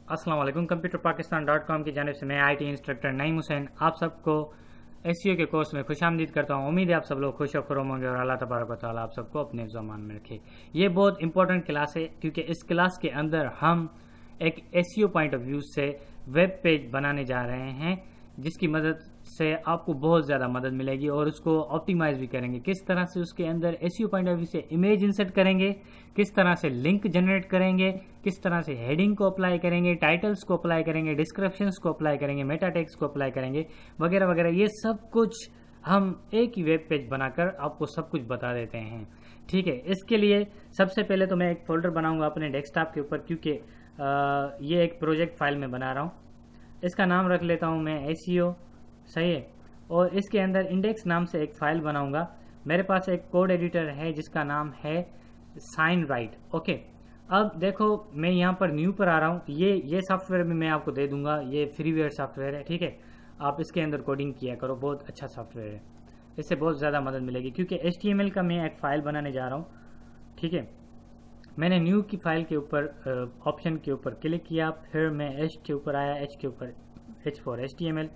अस्सलाम वालेकुम। computerpakistan.com की जानिब से मैं आईटी इंस्ट्रक्टर नईम हुसैन आप सबको एसईओ के कोर्स में खुशामदीद करता हूँ। उम्मीद है आप सब लोग खुश और खुर्रम होंगे और अल्लाह तबारक व तआला आप सबको अपने ज़मान में रखे। ये बहुत इंपॉर्टेंट क्लास है क्योंकि इस क्लास के अंदर हम एक एसईओ पॉइंट ऑफ व्यू से वेब पेज बनाने जा रहे हैं, जिसकी मदद से आपको बहुत ज़्यादा मदद मिलेगी और उसको ऑप्टिमाइज़ भी करेंगे। किस तरह से उसके अंदर एसईओ पॉइंट ऑफ व्यू से इमेज इंसर्ट करेंगे, किस तरह से लिंक जनरेट करेंगे, किस तरह से हेडिंग को अप्लाई करेंगे, टाइटल्स को अप्लाई करेंगे, डिस्क्रिप्शंस को अप्लाई करेंगे, मेटा टैग्स को अप्लाई करेंगे, वगैरह वगैरह। ये सब कुछ हम एक ही वेब पेज बनाकर आपको सब कुछ बता देते हैं। ठीक है, इसके लिए सबसे पहले तो मैं एक फोल्डर बनाऊंगा अपने डेस्कटॉप के ऊपर, क्योंकि ये एक प्रोजेक्ट फाइल में बना रहा हूँ। इसका नाम रख लेता हूँ मैं एसईओ, सही है। और इसके अंदर इंडेक्स नाम से एक फाइल बनाऊंगा। मेरे पास एक कोड एडिटर है जिसका नाम है साइन राइट। ओके, अब देखो मैं यहाँ पर न्यू पर आ रहा हूँ। ये सॉफ्टवेयर भी मैं आपको दे दूंगा, ये फ्रीवेयर सॉफ्टवेयर है। ठीक है, आप इसके अंदर कोडिंग किया करो, बहुत अच्छा सॉफ्टवेयर है, इससे बहुत ज़्यादा मदद मिलेगी। क्योंकि HTML का मैं एक फ़ाइल बनाने जा रहा हूँ। ठीक है, मैंने न्यू की फाइल के ऊपर ऑप्शन के ऊपर क्लिक किया, फिर मैं H के ऊपर आया, H के ऊपर H फॉर HTML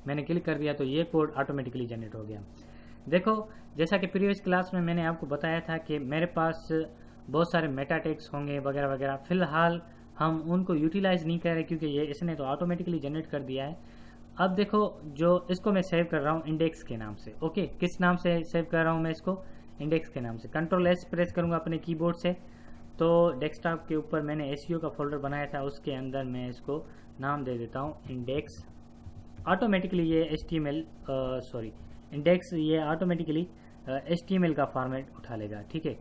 मैंने क्लिक कर दिया तो ये कोड ऑटोमेटिकली जनरेट हो गया। देखो, जैसा कि प्रीवियस क्लास में मैंने आपको बताया था कि मेरे पास बहुत सारे मेटा टैग्स होंगे वगैरह वगैरह। फिलहाल हम उनको यूटिलाइज नहीं कर रहे क्योंकि ये इसने तो ऑटोमेटिकली जनरेट कर दिया है। अब देखो, जो इसको मैं सेव कर रहा हूँ इंडेक्स के नाम से। ओके, किस नाम से सेव कर रहा हूँ मैं इसको? इंडेक्स के नाम से। Ctrl+S प्रेस करूँगा अपने कीबोर्ड से तो डेस्कटॉप के ऊपर मैंने एसईओ का फोल्डर बनाया था, उसके अंदर मैं इसको नाम दे देता हूँ इंडेक्स। ऑटोमेटिकली ये इंडेक्स ये ऑटोमेटिकली HTML का फॉर्मेट उठा लेगा। ठीक है,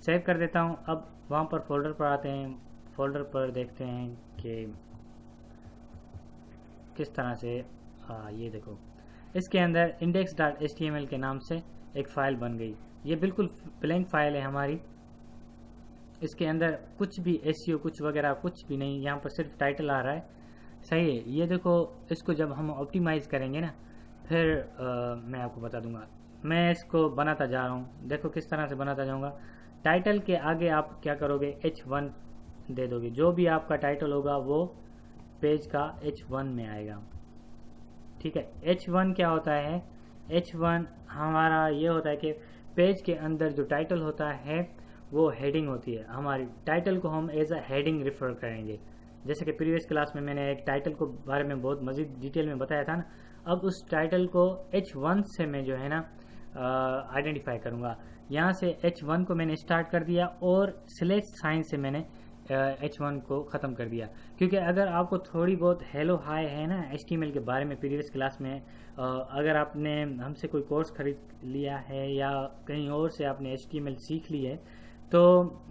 सेव कर देता हूँ। अब वहाँ पर फोल्डर पर आते हैं, फोल्डर पर देखते हैं कि किस तरह से। ये देखो, इसके अंदर index.html के नाम से एक फ़ाइल बन गई। ये बिल्कुल ब्लैंक फाइल है हमारी, इसके अंदर कुछ भी एसईओ कुछ वगैरह कुछ भी नहीं, यहाँ पर सिर्फ टाइटल आ रहा है। सही है, ये देखो, इसको जब हम ऑप्टिमाइज़ करेंगे ना फिर मैं आपको बता दूंगा। मैं इसको बनाता जा रहा हूँ, देखो किस तरह से बनाता जाऊँगा। टाइटल के आगे आप क्या करोगे, H1 दे दोगे। जो भी आपका टाइटल होगा वो पेज का H1 में आएगा। ठीक है, H1 क्या होता है? H1 हमारा ये होता है कि पेज के अंदर जो टाइटल होता है वो हेडिंग होती है। हमारी टाइटल को हम एज अ हेडिंग रेफर करेंगे। जैसे कि प्रीवियस क्लास में मैंने एक टाइटल को बारे में बहुत मज़ीद डिटेल में बताया था ना। अब उस टाइटल को H1 से मैं जो है ना आइडेंटिफाई करूँगा। यहाँ से H1 को मैंने स्टार्ट कर दिया और स्लैश साइन से मैंने H1 को ख़त्म कर दिया। क्योंकि अगर आपको थोड़ी बहुत हेलो हाय है ना HTML के बारे में प्रीवियस क्लास में, अगर आपने हमसे कोई कोर्स खरीद लिया है या कहीं और से आपने HTML सीख ली है, तो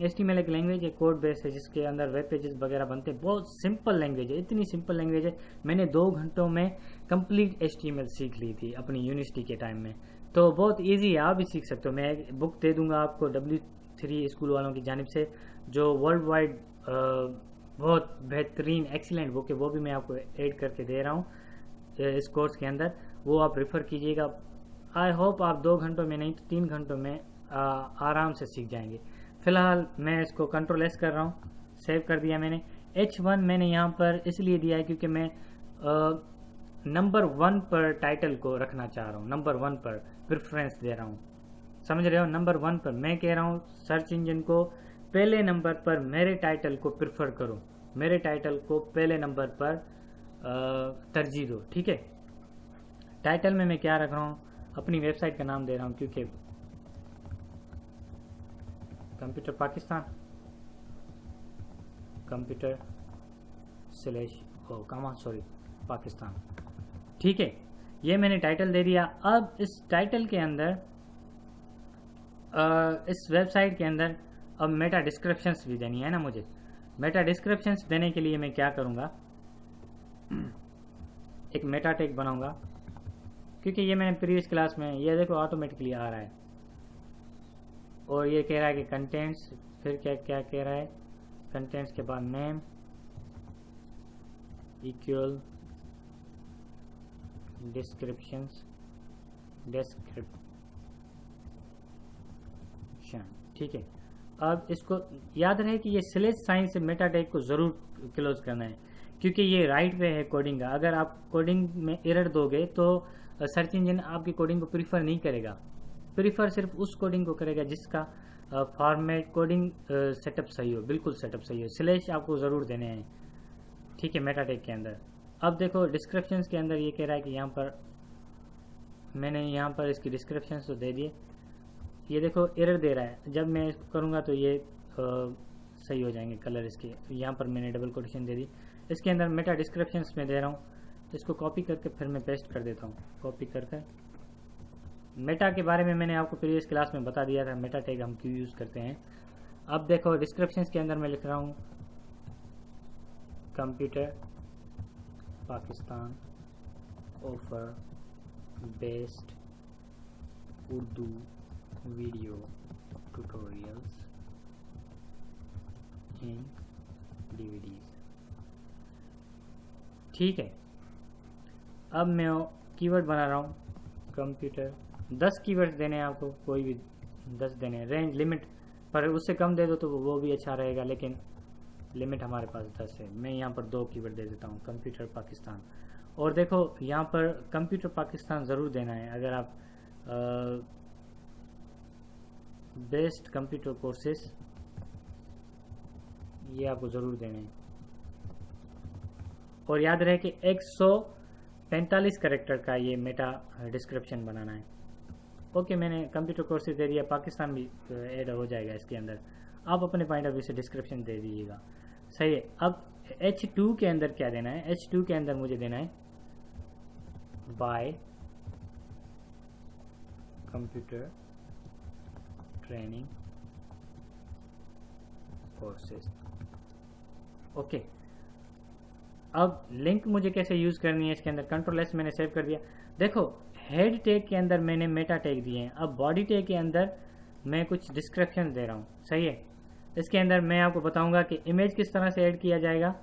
HTML एक लैंग्वेज है, कोड बेस है, जिसके अंदर वेब पेजेस वगैरह बनते हैं। बहुत सिंपल लैंग्वेज है, इतनी सिंपल लैंग्वेज है, मैंने 2 घंटों में कंप्लीट HTML सीख ली थी अपनी यूनिवर्सिटी के टाइम में। तो बहुत इजी है, आप भी सीख सकते हो। मैं एक बुक दे दूंगा आपको W3 स्कूल वालों की जानिब से, जो वर्ल्ड वाइड बहुत बेहतरीन एक्सीलेंट बुक है, वो भी मैं आपको ऐड करके दे रहा हूँ इस कोर्स के अंदर। वो आप रेफ़र कीजिएगा। आई होप आप 2 घंटों में नहीं तो 3 घंटों में आराम से सीख जाएंगे। फिलहाल मैं इसको Ctrl+S कर रहा हूँ, सेव कर दिया मैंने। H1 मैंने यहाँ पर इसलिए दिया है क्योंकि मैं नंबर 1 पर टाइटल को रखना चाह रहा हूँ, नंबर 1 पर प्रेफरेंस दे रहा हूँ। समझ रहे हो? नंबर 1 पर मैं कह रहा हूँ सर्च इंजन को पहले नंबर पर मेरे टाइटल को प्रेफर करो, मेरे टाइटल को पहले नंबर पर तरजीह दो। ठीक है, टाइटल में मैं क्या रख रहा हूँ, अपनी वेबसाइट का नाम दे रहा हूँ, क्योंकि कंप्यूटर पाकिस्तान, पाकिस्तान। ठीक है, ये मैंने टाइटल दे दिया। अब इस टाइटल के अंदर इस वेबसाइट के अंदर अब मेटा डिस्क्रिप्शंस भी देनी है ना मुझे। मेटा डिस्क्रिप्शंस देने के लिए मैं क्या करूँगा, एक मेटा टैग बनाऊँगा, क्योंकि ये मैंने प्रीवियस क्लास में, ये देखो ऑटोमेटिकली आ रहा है। और ये कह रहा है कि कंटेंट्स, फिर क्या क्या कह रहा है, कंटेंट्स के बाद नेम इक्वल डिस्क्रिप्शंस, डिस्क्रिप्शन। ठीक है, अब इसको याद रहे कि ये स्लेश साइन से मेटा टैग को ज़रूर क्लोज करना है, क्योंकि ये राइट वे है कोडिंग का। अगर आप कोडिंग में एरर दोगे तो सर्च इंजन आपकी कोडिंग को प्रीफर नहीं करेगा, प्रीफर सिर्फ उस कोडिंग को करेगा जिसका फॉर्मेट कोडिंग सेटअप सही हो, बिल्कुल सेटअप सही हो। स्लेश आपको ज़रूर देने हैं, ठीक है, मेटा टैग के अंदर। अब देखो डिस्क्रिप्शंस के अंदर ये कह रहा है कि यहाँ पर मैंने यहाँ पर इसकी डिस्क्रिप्शंस तो दे दिए, ये देखो एरर दे रहा है। जब मैं इसको करूँगा तो ये सही हो जाएंगे कलर इसके। यहाँ पर मैंने डबल कोटेशन दे दी, इसके अंदर मेटा डिस्क्रिप्शंस में दे रहा हूँ। इसको कॉपी करके फिर मैं पेस्ट कर देता हूँ, कॉपी कर मेटा के बारे में मैंने आपको प्रीवियस क्लास में बता दिया था, मेटा टैग हम क्यों यूज़ करते हैं। अब देखो डिस्क्रिप्शंस के अंदर मैं लिख रहा हूँ computer Pakistan offer best Urdu video tutorials in DVDs। ठीक है, अब मैं कीवर्ड बना रहा हूँ कंप्यूटर। 10 कीवर्ड्स देने हैं आपको, कोई भी 10 देने हैं। रेंज लिमिट पर उससे कम दे दो तो वो भी अच्छा रहेगा, लेकिन लिमिट हमारे पास 10 है। मैं यहाँ पर 2 कीवर्ड दे देता हूँ, कंप्यूटर पाकिस्तान। और देखो यहाँ पर कंप्यूटर पाकिस्तान ज़रूर देना है। अगर आप बेस्ट कंप्यूटर कोर्सेस, ये आपको ज़रूर देने हैं। और याद रहे कि 145 कैरेक्टर का ये मेटा डिस्क्रिप्शन बनाना है। ओके, मैंने कंप्यूटर कोर्सेज दे दिया, पाकिस्तान भी ऐड हो जाएगा इसके अंदर। आप अपने पॉइंट ऑफ व्यू से डिस्क्रिप्शन दे दीजिएगा, सही है। अब H2 के अंदर क्या देना है? H2 के अंदर मुझे देना है bye computer training courses. Okay, अब लिंक मुझे कैसे यूज करनी है इसके अंदर, कंट्रोल S मैंने सेव कर दिया। देखो हेड टैग के अंदर मैंने मेटा टैग दिए हैं, अब बॉडी टैग के अंदर मैं कुछ डिस्क्रिप्शन दे रहा हूँ, सही है। इसके अंदर मैं आपको बताऊंगा कि इमेज किस तरह से ऐड किया जाएगा।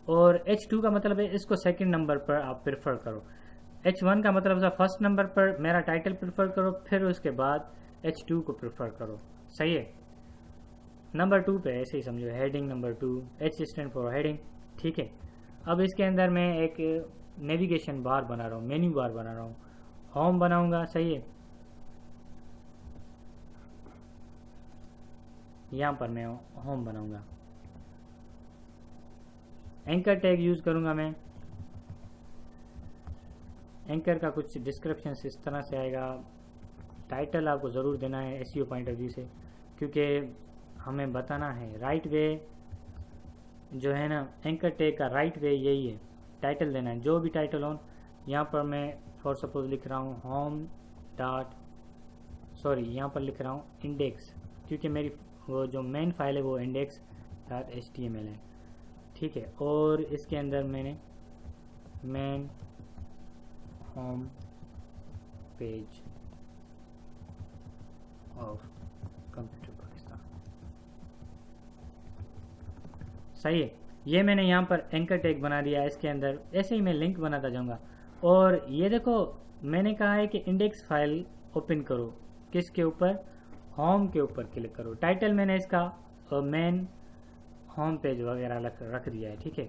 और H2 का मतलब है इसको सेकंड नंबर पर आप प्रेफर करो, H1 का मतलब है फर्स्ट नंबर पर मेरा टाइटल प्रेफर करो, फिर उसके बाद H2 को प्रेफर करो, सही है। नंबर 2 पे ऐसे ही समझो, heading number 2, H stand for heading, ठीक है। अब इसके अंदर मैं एक नेविगेशन बार बना रहा हूँ, मेन्यू बार बना रहा हूँ, होम बनाऊंगा, सही है। यहाँ पर मैं होम बनाऊंगा। एंकर टैग यूज करूंगा मैं। एंकर का कुछ डिस्क्रिप्शन इस तरह से आएगा। टाइटल आपको ज़रूर देना है SEO पॉइंट ऑफ व्यू से, क्योंकि हमें बताना है राइट वे जो है ना, एंकर टैग का राइट वे यही है, टाइटल देना है। जो भी टाइटल हो, यहाँ पर मैं फॉर सपोज लिख रहा हूँ होम डॉट, सॉरी यहाँ पर लिख रहा हूँ इंडेक्स, क्योंकि मेरी वो जो मेन फाइल है वो index.html है, ठीक है। और इसके अंदर मैंने main home page of computer Pakistan, सही है। ये मैंने यहाँ पर एंकर टैग बना दिया। इसके अंदर ऐसे ही मैं लिंक बनाता जाऊँगा। और ये देखो मैंने कहा है कि इंडेक्स फाइल ओपन करो, किसके ऊपर? होम के ऊपर क्लिक करो। टाइटल मैंने इसका मेन होम पेज वगैरह रख दिया है, ठीक है।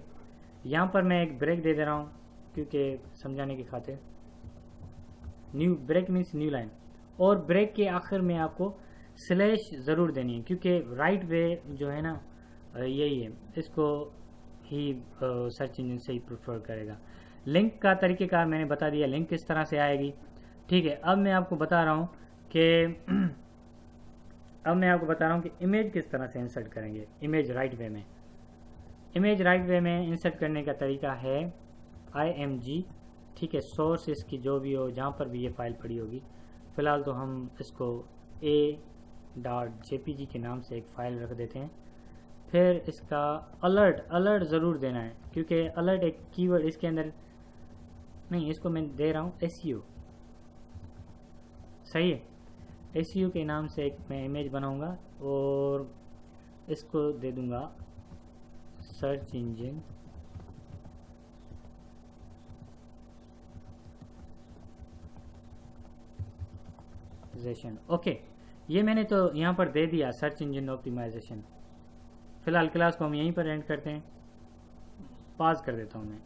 यहाँ पर मैं एक ब्रेक दे रहा हूँ क्योंकि समझाने की खातिर। New break means new line, और ब्रेक के आखिर में आपको स्लैश ज़रूर देनी है, क्योंकि राइट वे जो है ना यही है, इसको ही सर्च इंजन से ही प्रेफर करेगा। लिंक का तरीक़ेकार मैंने बता दिया, लिंक किस तरह से आएगी, ठीक है। अब मैं आपको बता रहा हूँ कि इमेज किस तरह से इंसर्ट करेंगे। इमेज राइट वे में, इमेज राइट वे में इंसर्ट करने का तरीका है IMG, ठीक है। सोर्स इसकी जो भी हो, जहाँ पर भी ये फाइल पड़ी होगी, फ़िलहाल तो हम इसको a.jpg के नाम से एक फ़ाइल रख देते हैं। फिर इसका अलर्ट ज़रूर देना है, क्योंकि अलर्ट एक कीवर्ड इसके अंदर नहीं, इसको मैं दे रहा हूँ SEO, सही है। SEO के नाम से एक मैं इमेज बनाऊंगा और इसको दे दूंगा सर्च इंजन ओके। ये मैंने तो यहाँ पर दे दिया सर्च इंजन ऑप्टिमाइजेशन। फिलहाल क्लास को हम यहीं पर एंड करते हैं, पॉज कर देता हूँ मैं।